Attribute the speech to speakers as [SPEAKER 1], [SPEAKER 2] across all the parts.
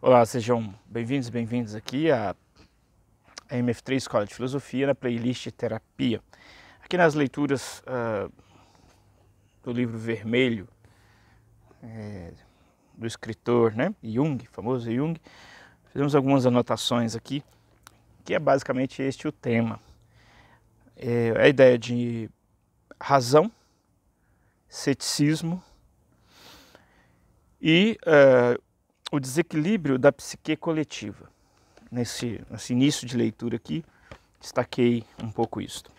[SPEAKER 1] Olá, sejam bem-vindos e bem-vindas aqui à MF3 Escola de Filosofia, na playlist Terapia. Aqui nas leituras do livro vermelho do escritor Jung, famoso Jung, fizemos algumas anotações aqui, que é basicamente este o tema. A ideia de razão, ceticismo e o desequilíbrio da psique coletiva. Nesse início de leitura aqui, destaquei um pouco isto.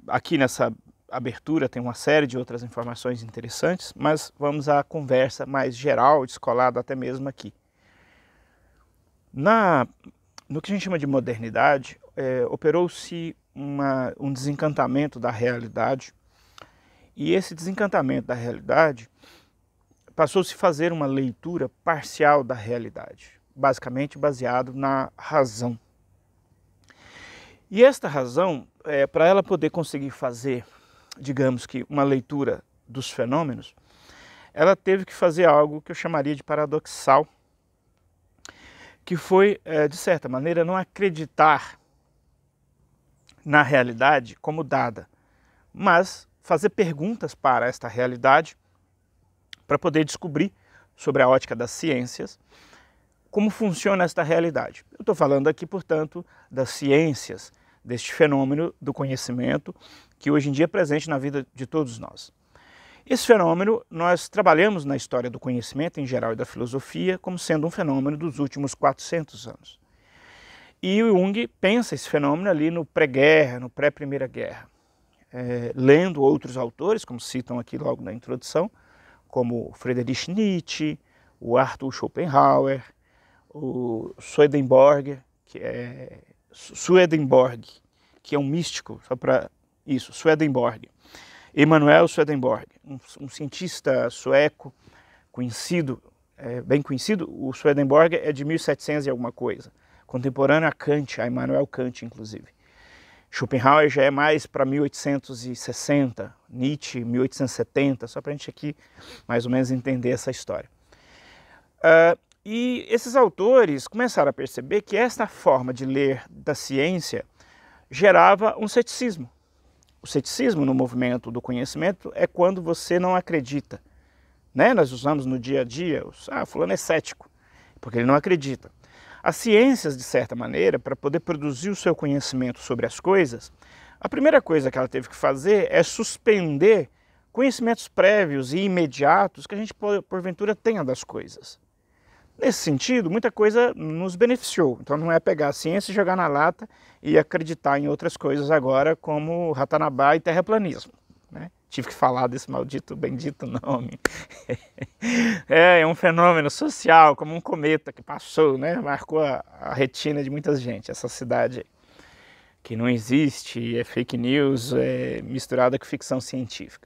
[SPEAKER 1] Aqui nessa abertura tem uma série de outras informações interessantes, mas vamos à conversa mais geral, descolada até mesmo aqui. No que a gente chama de modernidade, operou-se um desencantamento da realidade, e esse desencantamento da realidade passou-se a fazer uma leitura parcial da realidade, basicamente baseado na razão. E esta razão, para ela poder conseguir fazer, digamos que, uma leitura dos fenômenos, ela teve que fazer algo que eu chamaria de paradoxal, que foi, de certa maneira, não acreditar na realidade como dada, mas fazer perguntas para esta realidade para poder descobrir, sobre a ótica das ciências, como funciona esta realidade. Eu estou falando aqui, portanto, das ciências, deste fenômeno do conhecimento que hoje em dia é presente na vida de todos nós. Esse fenômeno nós trabalhamos na história do conhecimento em geral e da filosofia como sendo um fenômeno dos últimos 400 anos. E o Jung pensa esse fenômeno ali no pré-guerra, no pré-Primeira Guerra. Lendo outros autores, como citam aqui logo na introdução, como Friedrich Nietzsche, o Arthur Schopenhauer, o Swedenborg, que é um místico, só para isso, Swedenborg. Emanuel Swedenborg, um cientista sueco conhecido, bem conhecido. O Swedenborg é de 1700 e alguma coisa, contemporâneo a Kant, a Immanuel Kant, inclusive. Schopenhauer já é mais para 1860, Nietzsche 1870, só para a gente aqui mais ou menos entender essa história. E esses autores começaram a perceber que esta forma de ler da ciência gerava um ceticismo. O ceticismo no movimento do conhecimento é quando você não acredita. Nós usamos no dia a dia, fulano é cético, porque ele não acredita. As ciências, de certa maneira, para poder produzir o seu conhecimento sobre as coisas, a primeira coisa que ela teve que fazer é suspender conhecimentos prévios e imediatos que a gente, porventura, tenha das coisas. Nesse sentido, muita coisa nos beneficiou. Então não é pegar a ciência e jogar na lata e acreditar em outras coisas agora, como Ratanabá e terraplanismo. Tive que falar desse maldito, bendito nome. É um fenômeno social, como um cometa que passou, marcou a retina de muita gente. Essa cidade que não existe, é fake news, é misturada com ficção científica.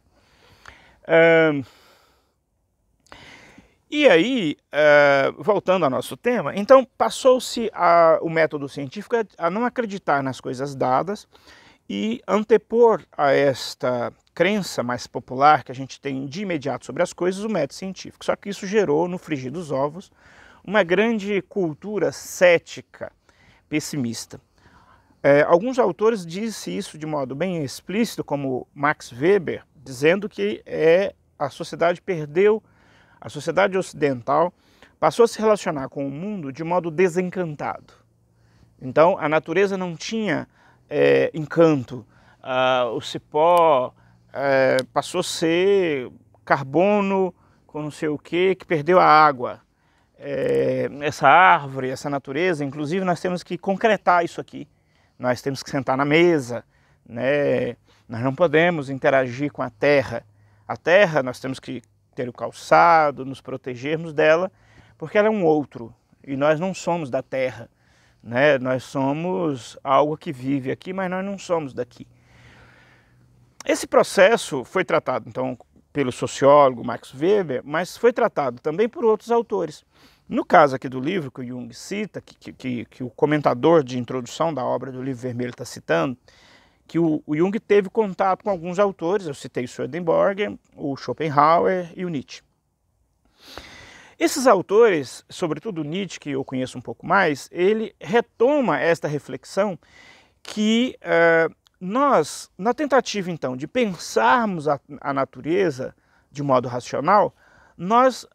[SPEAKER 1] E aí, voltando ao nosso tema, então passou-se o método científico a não acreditar nas coisas dadas e antepor a esta crença mais popular que a gente tem de imediato sobre as coisas, o método científico. Só que isso gerou, no frigir dos ovos, uma grande cultura cética, pessimista. Alguns autores dizem isso de modo bem explícito, como Max Weber, dizendo que a sociedade perdeu, a sociedade ocidental passou a se relacionar com o mundo de modo desencantado. Então, a natureza não tinha encanto, o cipó passou a ser carbono com não sei o que perdeu a água. Essa árvore, essa natureza, inclusive nós temos que concretar isso aqui. Nós temos que sentar na mesa, nós não podemos interagir com a terra. A terra, nós temos que ter o calçado, nos protegermos dela, porque ela é um outro, e nós não somos da terra. Nós somos algo que vive aqui, mas nós não somos daqui. Esse processo foi tratado, então, pelo sociólogo Max Weber, mas foi tratado também por outros autores. No caso aqui do livro que o Jung cita, que o comentador de introdução da obra do Livro Vermelho está citando, que o Jung teve contato com alguns autores, eu citei o Swedenborg, o Schopenhauer e o Nietzsche. Esses autores, sobretudo Nietzsche, que eu conheço um pouco mais, ele retoma esta reflexão que nós, na tentativa então de pensarmos a natureza de modo racional, nós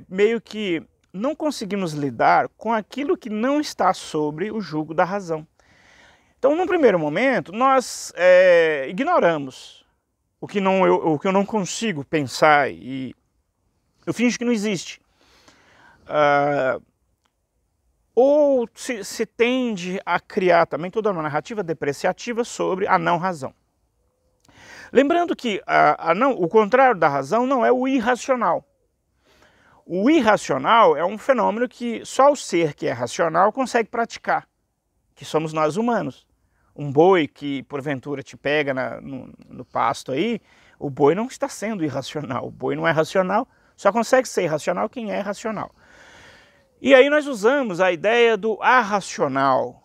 [SPEAKER 1] meio que não conseguimos lidar com aquilo que não está sobre o jugo da razão. Então, num primeiro momento, nós ignoramos o que eu não consigo pensar e eu finjo que não existe. Ou se tende a criar também toda uma narrativa depreciativa sobre a não razão. Lembrando que o contrário da razão não é o irracional. O irracional é um fenômeno que só o ser que é racional consegue praticar, que somos nós humanos. Um boi que porventura te pega no pasto aí, o boi não está sendo irracional, o boi não é racional, só consegue ser racional quem é racional. E aí nós usamos a ideia do arracional,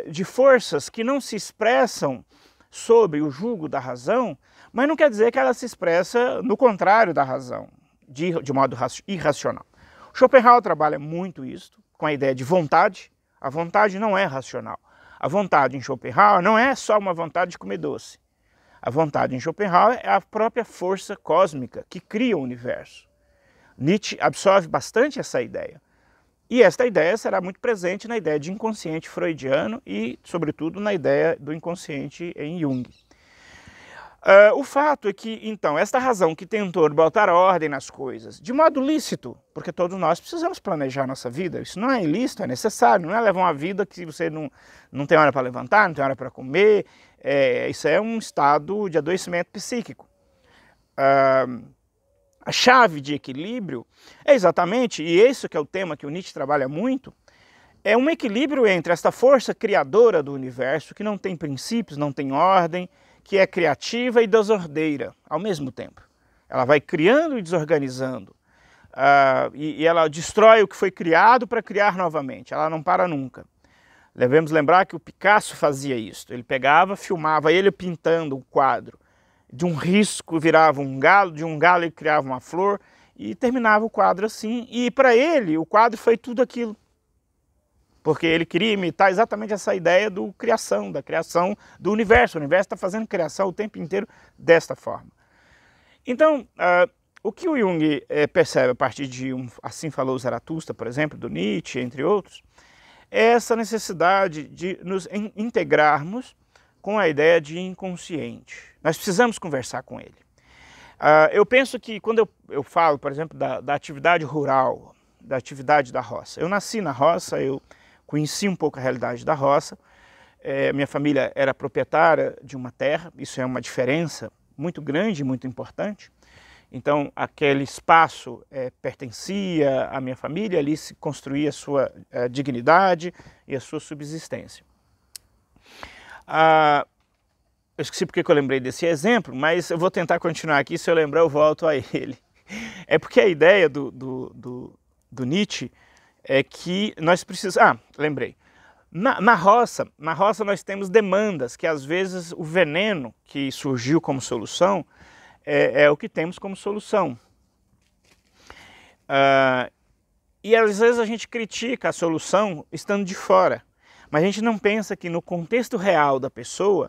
[SPEAKER 1] de forças que não se expressam sob o jugo da razão, mas não quer dizer que ela se expressa no contrário da razão, de modo irracional. Schopenhauer trabalha muito isso, com a ideia de vontade. A vontade não é racional. A vontade em Schopenhauer não é só uma vontade de comer doce. A vontade em Schopenhauer é a própria força cósmica que cria o universo. Nietzsche absorve bastante essa ideia. E esta ideia será muito presente na ideia de inconsciente freudiano e, sobretudo, na ideia do inconsciente em Jung. O fato é que, então, esta razão que tentou botar ordem nas coisas, de modo lícito, porque todos nós precisamos planejar nossa vida, isso não é ilícito, é necessário, não é levar uma vida que você não tem hora para levantar, não tem hora para comer, isso é um estado de adoecimento psíquico. A chave de equilíbrio é exatamente, e esse que é o tema que o Nietzsche trabalha muito, é um equilíbrio entre esta força criadora do universo, que não tem princípios, não tem ordem, que é criativa e desordeira ao mesmo tempo. Ela vai criando e desorganizando, e ela destrói o que foi criado para criar novamente, ela não para nunca. Devemos lembrar que o Picasso fazia isso, ele pegava, filmava ele pintando um quadro, de um risco virava um galo, de um galo ele criava uma flor e terminava o quadro assim. E para ele o quadro foi tudo aquilo, porque ele queria imitar exatamente essa ideia da criação do universo. O universo está fazendo criação o tempo inteiro desta forma. Então, o que o Jung percebe a partir de Assim Falou Zaratustra, por exemplo, do Nietzsche, entre outros, é essa necessidade de nos integrarmos com a ideia de inconsciente. Nós precisamos conversar com ele. Eu penso que quando eu falo, por exemplo, da atividade rural, da atividade da roça, eu nasci na roça, eu conheci um pouco a realidade da roça, minha família era proprietária de uma terra, isso é uma diferença muito grande, muito importante. Então aquele espaço pertencia à minha família, ali se construía a sua dignidade e a sua subsistência. Eu esqueci porque eu lembrei desse exemplo, mas eu vou tentar continuar aqui, se eu lembrar eu volto a ele. É porque a ideia do Nietzsche é que nós precisamos... lembrei. Na roça nós temos demandas, que às vezes o veneno que surgiu como solução é o que temos como solução. E às vezes a gente critica a solução estando de fora. Mas a gente não pensa que no contexto real da pessoa,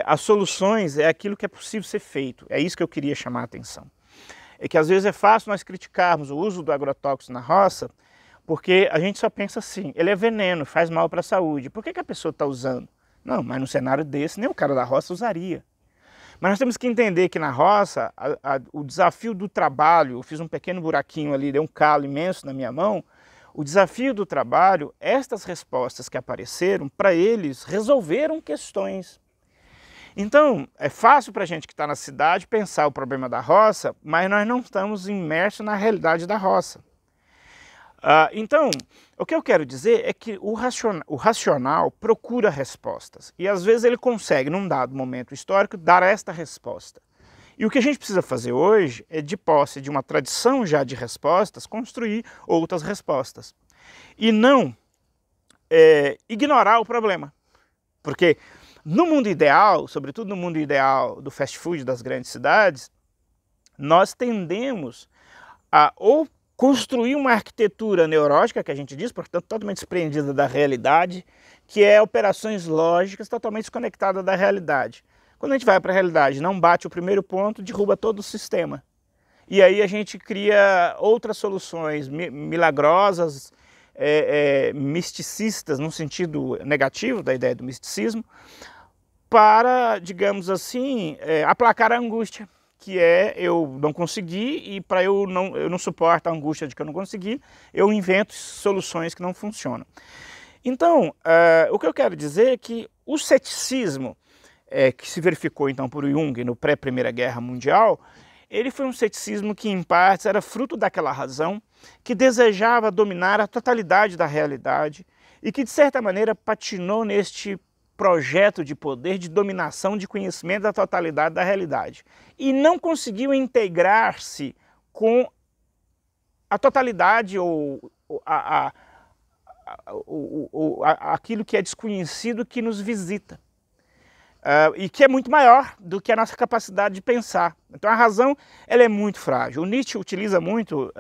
[SPEAKER 1] as soluções é aquilo que é possível ser feito. É isso que eu queria chamar a atenção. É que às vezes é fácil nós criticarmos o uso do agrotóxico na roça, porque a gente só pensa assim, ele é veneno, faz mal para a saúde. Por que a pessoa está usando? Não, mas num cenário desse, nem o cara da roça usaria. Mas nós temos que entender que na roça, o desafio do trabalho, eu fiz um pequeno buraquinho ali, deu um calo imenso na minha mão, o desafio do trabalho, estas respostas que apareceram, para eles resolveram questões. Então, é fácil para a gente que está na cidade pensar o problema da roça, mas nós não estamos imersos na realidade da roça. Então, o que eu quero dizer é que o racional procura respostas. E às vezes ele consegue, num dado momento histórico, dar esta resposta. E o que a gente precisa fazer hoje é, de posse de uma tradição já de respostas, construir outras respostas. E não ignorar o problema. Porque no mundo ideal, sobretudo no mundo ideal do fast food das grandes cidades, nós tendemos ou construir uma arquitetura neurótica, que a gente diz, portanto, totalmente desprendida da realidade, que é operações lógicas totalmente desconectadas da realidade. Quando a gente vai para a realidade, não bate o primeiro ponto, derruba todo o sistema. E aí a gente cria outras soluções milagrosas, misticistas, no sentido negativo da ideia do misticismo, para, digamos assim, aplacar a angústia, que é eu não consegui, e para eu não suporto a angústia de que eu não consegui, eu invento soluções que não funcionam. Então, o que eu quero dizer é que o ceticismo que se verificou então por Jung no pré-Primeira Guerra Mundial, ele foi um ceticismo que em partes era fruto daquela razão, que desejava dominar a totalidade da realidade e que de certa maneira patinou neste projeto de poder, de dominação, de conhecimento da totalidade da realidade. E não conseguiu integrar-se com a totalidade ou aquilo que é desconhecido que nos visita. E que é muito maior do que a nossa capacidade de pensar. Então a razão ela é muito frágil. O Nietzsche utiliza muito,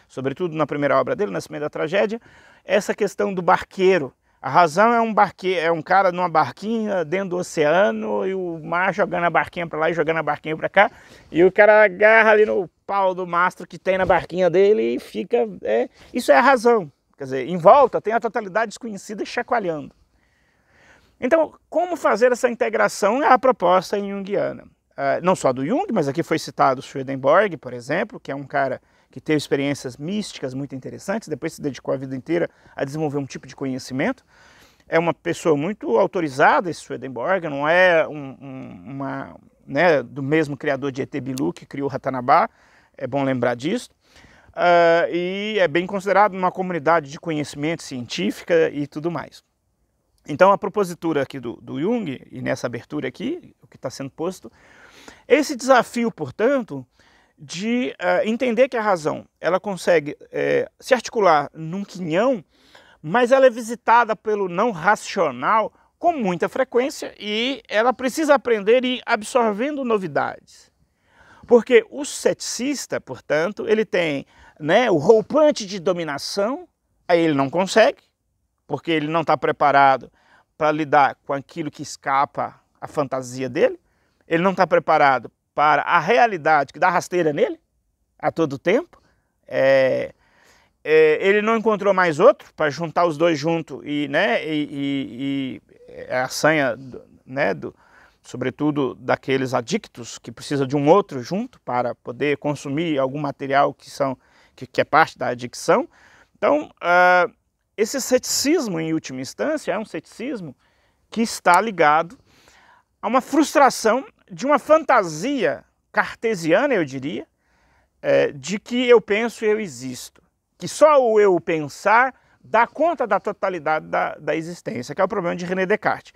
[SPEAKER 1] sobretudo na primeira obra dele, Nascimento da Tragédia, essa questão do barqueiro. A razão é um barqueiro, é um cara numa barquinha dentro do oceano e o mar jogando a barquinha para lá e jogando a barquinha para cá, e o cara agarra ali no pau do mastro que tem na barquinha dele e fica... isso é a razão. Quer dizer, em volta tem a totalidade desconhecida chacoalhando. Então, como fazer essa integração é a proposta junguiana. Não só do Jung, mas aqui foi citado o Swedenborg, por exemplo, que é um cara que teve experiências místicas muito interessantes, depois se dedicou a vida inteira a desenvolver um tipo de conhecimento. É uma pessoa muito autorizada, esse Swedenborg, não é do mesmo criador de E.T. Bilu, que criou Ratanabá, é bom lembrar disso. E é bem considerado uma comunidade de conhecimento científica e tudo mais. Então a propositura aqui do Jung, e nessa abertura aqui, o que está sendo posto, esse desafio, portanto, de entender que a razão ela consegue se articular num quinhão, mas ela é visitada pelo não racional com muita frequência e ela precisa aprender e ir absorvendo novidades. Porque o ceticista, portanto, ele tem o roupante de dominação, aí ele não consegue, porque ele não está preparado para lidar com aquilo que escapa à fantasia dele, ele não está preparado para a realidade que dá rasteira nele a todo tempo, ele não encontrou mais outro para juntar os dois juntos e a sanha, sobretudo daqueles adictos que precisam de um outro junto para poder consumir algum material que é parte da adicção. Então, esse ceticismo, em última instância, é um ceticismo que está ligado a uma frustração de uma fantasia cartesiana, eu diria, de que eu penso e eu existo. Que só o eu pensar dá conta da totalidade da existência, que é o problema de René Descartes.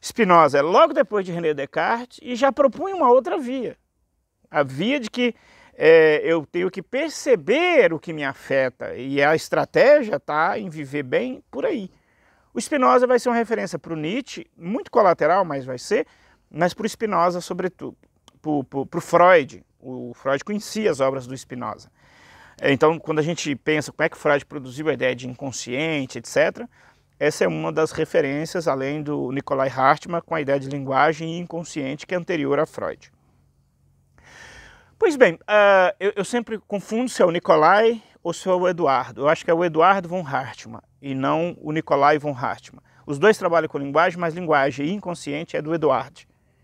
[SPEAKER 1] Spinoza é logo depois de René Descartes e já propunha uma outra via. A via de que eu tenho que perceber o que me afeta e a estratégia está em viver bem por aí. O Spinoza vai ser uma referência para o Nietzsche, muito colateral, mas vai ser, mas para o Spinoza sobretudo, para o Freud. O Freud conhecia as obras do Spinoza. Então, quando a gente pensa como é que Freud produziu a ideia de inconsciente, etc., essa é uma das referências, além do Nikolai Hartmann, com a ideia de linguagem inconsciente, que é anterior a Freud. Pois bem, eu sempre confundo se é o Nikolai ou se é o Eduardo. Eu acho que é o Eduardo von Hartmann e não o Nikolai von Hartmann. Os dois trabalham com linguagem, mas linguagem inconsciente é do Eduardo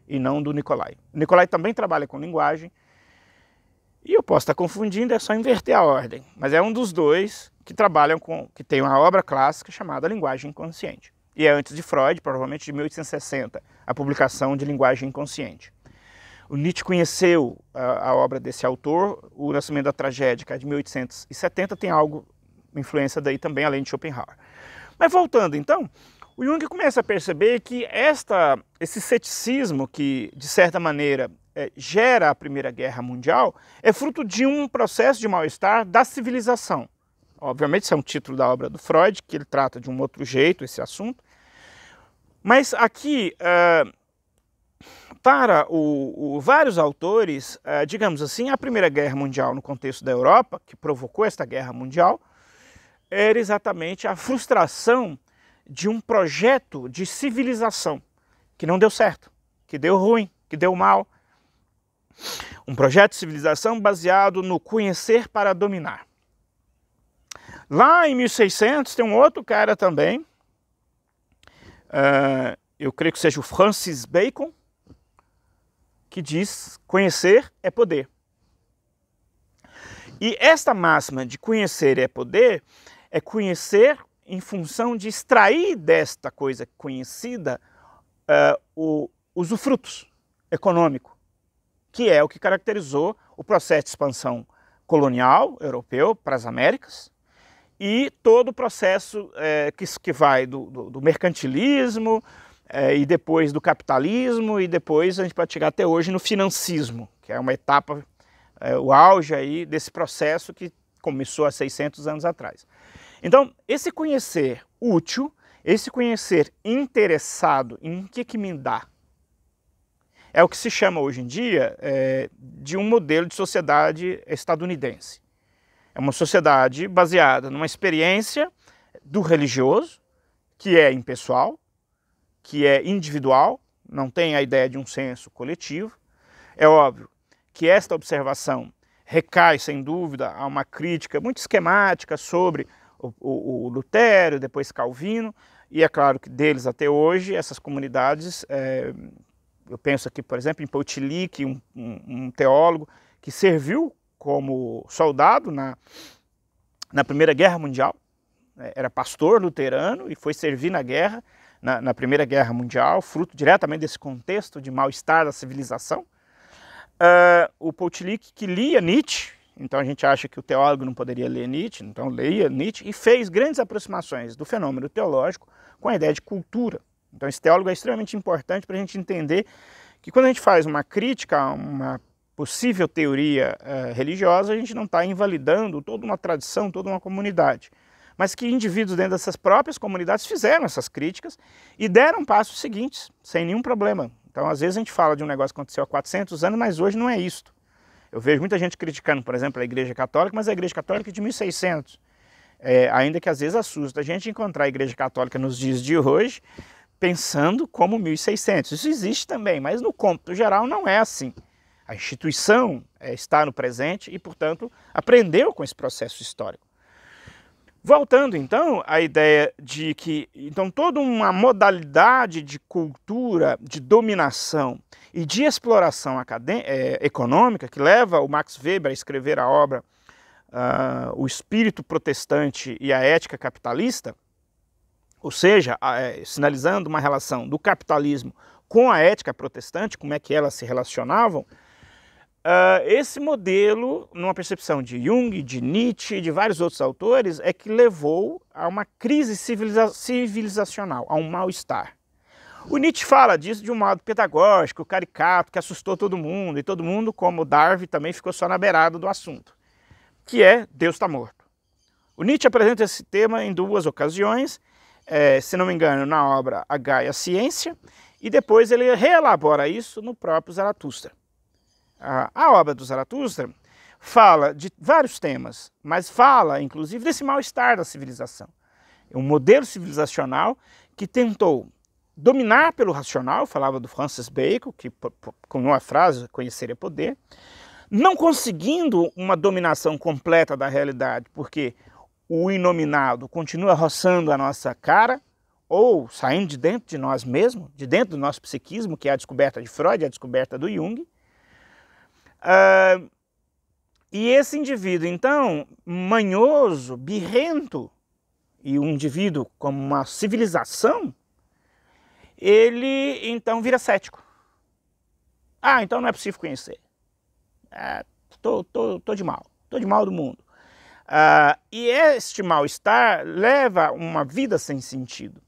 [SPEAKER 1] e não do Nikolai. O Nikolai também trabalha com linguagem e eu posso estar confundindo, é só inverter a ordem. Mas é um dos dois que trabalham que tem uma obra clássica chamada Linguagem Inconsciente. E é antes de Freud, provavelmente de 1860, a publicação de Linguagem Inconsciente. O Nietzsche conheceu a obra desse autor, O Nascimento da Tragédia, que é de 1870, tem algo, influência daí também, além de Schopenhauer. Mas voltando então, o Jung começa a perceber que esse ceticismo que, de certa maneira, gera a Primeira Guerra Mundial, é fruto de um processo de mal-estar da civilização. Obviamente, esse é um título da obra do Freud, que ele trata de um outro jeito esse assunto. Mas aqui, para vários autores, digamos assim, a Primeira Guerra Mundial no contexto da Europa, que provocou esta Guerra Mundial, era exatamente a frustração de um projeto de civilização que não deu certo, que deu ruim, que deu mal. Um projeto de civilização baseado no conhecer para dominar. Lá em 1600 tem um outro cara também, eu creio que seja o Francis Bacon, que diz: conhecer é poder. E esta máxima de conhecer é poder é conhecer em função de extrair desta coisa conhecida os usufrutos econômico, que é o que caracterizou o processo de expansão colonial europeu para as Américas e todo o processo que vai do mercantilismo e depois do capitalismo e depois a gente pode chegar até hoje no financismo, que é uma etapa, o auge aí desse processo que começou há 600 anos atrás. Então, esse conhecer útil, esse conhecer interessado em que me dá, é o que se chama hoje em dia de um modelo de sociedade estadunidense. É uma sociedade baseada numa experiência do religioso, que é impessoal, que é individual, não tem a ideia de um senso coletivo. É óbvio que esta observação recai, sem dúvida, a uma crítica muito esquemática sobre o Lutero, depois Calvino, e é claro que deles até hoje, essas comunidades, eu penso aqui, por exemplo, em Paul Tillich, um teólogo que serviu como soldado na Primeira Guerra Mundial, era pastor luterano e foi servir na guerra, na Primeira Guerra Mundial, fruto diretamente desse contexto de mal-estar da civilização. O Paul Tillich, que lia Nietzsche, então a gente acha que o teólogo não poderia ler Nietzsche, então lia Nietzsche e fez grandes aproximações do fenômeno teológico com a ideia de cultura. Então esse teólogo é extremamente importante para a gente entender que quando a gente faz uma crítica a uma possível teoria religiosa, a gente não está invalidando toda uma tradição, toda uma comunidade, mas que indivíduos dentro dessas próprias comunidades fizeram essas críticas e deram passos seguintes, sem nenhum problema. Então às vezes a gente fala de um negócio que aconteceu há 400 anos, mas hoje não é isto. Eu vejo muita gente criticando, por exemplo, a Igreja Católica, mas a Igreja Católica é de 1600. Ainda que às vezes assusta a gente encontrar a Igreja Católica nos dias de hoje, pensando como 1600. Isso existe também, mas no cômputo geral não é assim. A instituição está no presente e, portanto, aprendeu com esse processo histórico. Voltando, então, à ideia de que então, toda uma modalidade de cultura, de dominação e de exploração econômica que leva o Max Weber a escrever a obra O Espírito Protestante e a Ética Capitalista, ou seja, sinalizando uma relação do capitalismo com a ética protestante, como é que elas se relacionavam, esse modelo, numa percepção de Jung, de Nietzsche e de vários outros autores, é que levou a uma crise civilizacional, a um mal-estar. O Nietzsche fala disso de um modo pedagógico, caricato, que assustou todo mundo, e todo mundo, como Darwin, também ficou só na beirada do assunto, que é Deus está morto. O Nietzsche apresenta esse tema em duas ocasiões, se não me engano, na obra A Gaia Ciência, e depois ele reelabora isso no próprio Zaratustra. A obra do Zaratustra fala de vários temas, mas fala, inclusive, desse mal-estar da civilização. É um modelo civilizacional que tentou dominar pelo racional, falava do Francis Bacon, que com uma frase, conhecer é poder, não conseguindo uma dominação completa da realidade, porque o inominado continua roçando a nossa cara, ou saindo de dentro de nós mesmos, de dentro do nosso psiquismo, que é a descoberta de Freud, a descoberta do Jung. E esse indivíduo, então, manhoso, birrento, e um indivíduo como uma civilização, ele então vira cético. Então não é possível conhecer. Tô de mal do mundo. E este mal-estar leva uma vida sem sentido.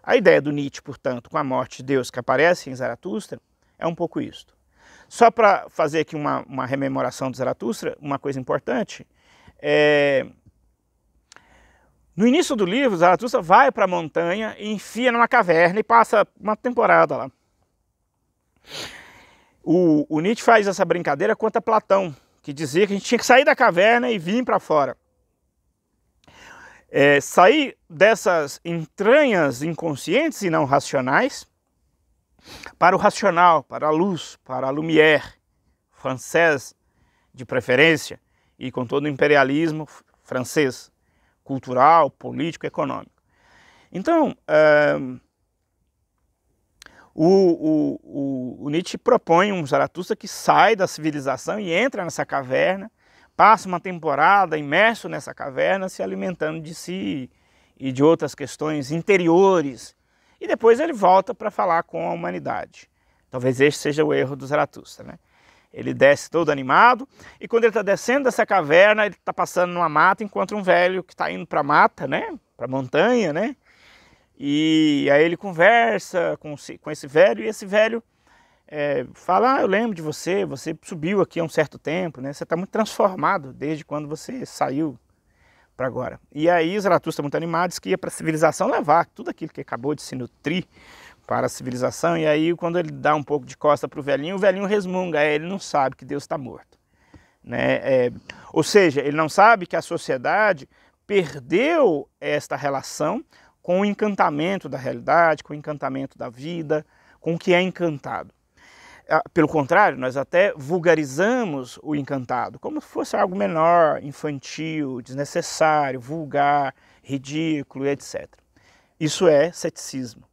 [SPEAKER 1] A ideia do Nietzsche, portanto, com a morte de Deus que aparece em Zaratustra, é um pouco isto. Só para fazer aqui uma rememoração do Zaratustra, uma coisa importante, no início do livro, Zaratustra vai para a montanha e enfia numa caverna e passa uma temporada lá. O Nietzsche faz essa brincadeira contra Platão, que dizia que a gente tinha que sair da caverna e vir para fora. Sair dessas entranhas inconscientes e não racionais para o racional, para a luz, para a lumière, francês de preferência, e com todo o imperialismo francês, cultural, político, econômico. Então, o Nietzsche propõe um Zaratustra que sai da civilização e entra nessa caverna, passa uma temporada imerso nessa caverna, se alimentando de si e de outras questões interiores, e depois ele volta para falar com a humanidade. Talvez este seja o erro do Zaratustra, né? Ele desce todo animado, e quando ele está descendo dessa caverna, ele está passando numa mata, encontra um velho que está indo para a mata, né? Para a montanha, né? E aí ele conversa com esse velho, e esse velho fala: eu lembro de você, você subiu aqui há um certo tempo, né? Você está muito transformado desde quando você saiu para agora. E aí Zaratustra, muito animado, diz que ia para a civilização levar tudo aquilo que acabou de se nutrir para a civilização, e aí quando ele dá um pouco de costa para o velhinho resmunga: ele não sabe que Deus está morto, né? Ou seja, ele não sabe que a sociedade perdeu esta relação com o encantamento da realidade, com o encantamento da vida, com o que é encantado. Pelo contrário, nós até vulgarizamos o encantado, como se fosse algo menor, infantil, desnecessário, vulgar, ridículo, etc. Isso é ceticismo.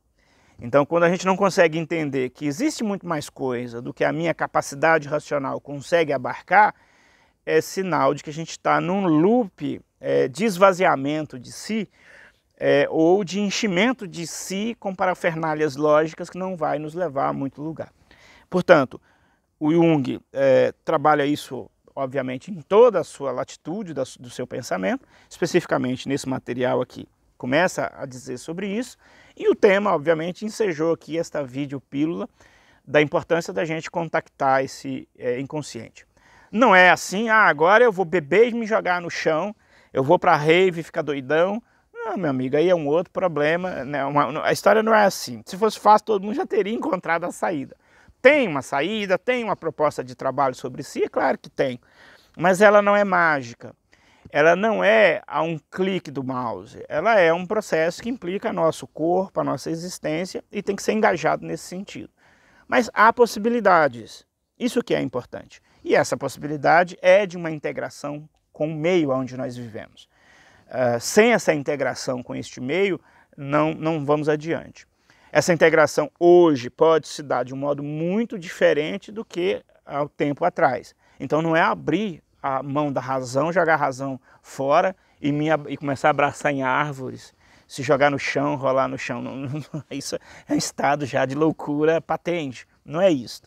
[SPEAKER 1] Então, quando a gente não consegue entender que existe muito mais coisa do que a minha capacidade racional consegue abarcar, é sinal de que a gente está num loop de esvaziamento de si, ou de enchimento de si com parafernálias lógicas que não vai nos levar a muito lugar. Portanto, o Jung trabalha isso, obviamente, em toda a sua latitude do seu pensamento, especificamente nesse material aqui. Começa a dizer sobre isso, e o tema, obviamente, ensejou aqui esta videopílula da importância da gente contactar esse inconsciente. Não é assim: agora eu vou beber e me jogar no chão, eu vou para a rave e ficar doidão. Não, meu amigo, aí é um outro problema, né? A história não é assim. Se fosse fácil, todo mundo já teria encontrado a saída. Tem uma saída, tem uma proposta de trabalho sobre si, é claro que tem, mas ela não é mágica. Ela não é a um clique do mouse, ela é um processo que implica nosso corpo, a nossa existência, e tem que ser engajado nesse sentido. Mas há possibilidades, isso que é importante. E essa possibilidade é de uma integração com o meio onde nós vivemos. Sem essa integração com este meio, não vamos adiante. Essa integração hoje pode se dar de um modo muito diferente do que há um tempo atrás. Então não é abrir a mão da razão, jogar a razão fora e começar a abraçar em árvores, se jogar no chão, rolar no chão. Isso é um estado já de loucura patente, não é isso.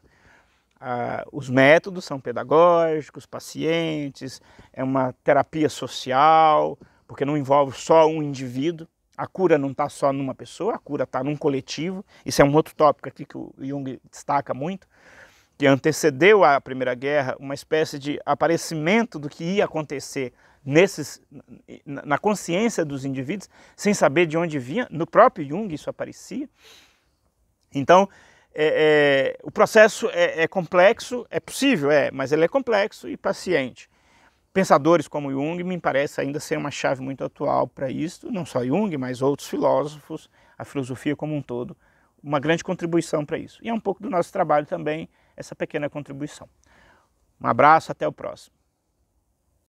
[SPEAKER 1] Os métodos são pedagógicos, pacientes, é uma terapia social, porque não envolve só um indivíduo. A cura não está só numa pessoa, a cura está num coletivo. Isso é um outro tópico aqui que o Jung destaca muito, que antecedeu a Primeira Guerra, uma espécie de aparecimento do que ia acontecer na consciência dos indivíduos, sem saber de onde vinha. No próprio Jung isso aparecia. Então, o processo é complexo, é possível, mas ele é complexo e paciente. Pensadores como Jung me parece ainda ser uma chave muito atual para isso, não só Jung, mas outros filósofos, a filosofia como um todo, uma grande contribuição para isso. E é um pouco do nosso trabalho também, essa pequena contribuição. Um abraço, até o próximo.